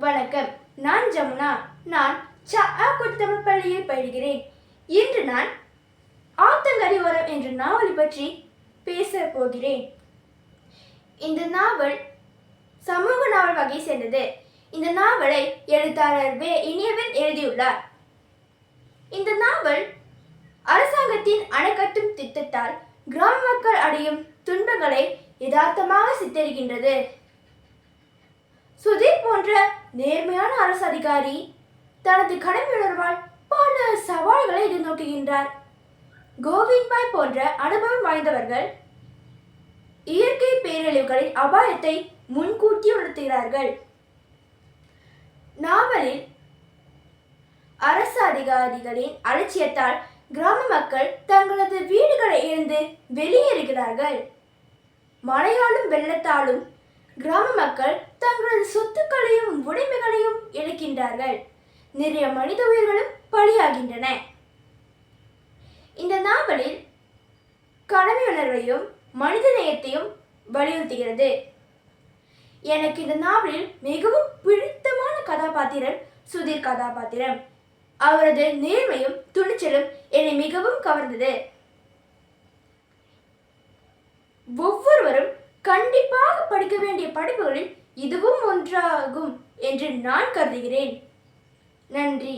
வணக்கம். நான் ஜமுனா. நான் தமிழ் பள்ளியில் பயில்கிறேன். இன்று நான் ஆத்தங்கரை ஓரம் என்ற நாவலை பற்றி பேச போகிறேன். இந்த நாவல் சமூக நாவல் வகை சேர்ந்தது. இந்த நாவலை எழுத்தாளர் இனியவன் எழுதியுள்ளார். இந்த நாவல் அரசாங்கத்தின் அணைக்கட்டும் திட்டத்தால் கிராம மக்கள் அடையும் துன்பங்களை யதார்த்தமாக சித்தரிக்கின்றது. சுதீர் போன்ற நேர்மையான அரசு அதிகாரி தனது கடமை உணர்வால் பல சவால்களை எதிர்நோக்குகின்றார். கோவிந்த்பாய் போன்ற அனுபவம் வாய்ந்தவர்கள் இயற்கை பேரழிவுகளின் அபாயத்தை முன்கூட்டி உணர்த்துகிறார்கள். நாவலில் அரசு அதிகாரிகளின் அலட்சியத்தால் கிராம மக்கள் தங்களது வீடுகளை இழந்து வெளியேறுகிறார்கள். மழையாலும் வெள்ளத்தாலும் கிராம மக்கள் தங்களது சொத்துக்களையும் உடைமைகளையும் இழக்கின்றார்கள். நிறைய மனித உயிர்களும் பலியாகின்றன. இந்த நாவலில் கடமை உணர்வையும் மனித நேயத்தையும் வலியுறுத்துகிறது. எனக்கு இந்த நாவலில் மிகவும் பிடித்தமான கதாபாத்திரம் சுதீர் கதாபாத்திரம். அவரது நேர்மையும் துணிச்சலும் என்னை மிகவும் கவர்ந்தது. ஒவ்வொருவரும் கண்டிப்பாக படிக்க வேண்டிய படிப்புகளில் இதுவும் ஒன்றாகும் என்று நான் கருதுகிறேன். நன்றி.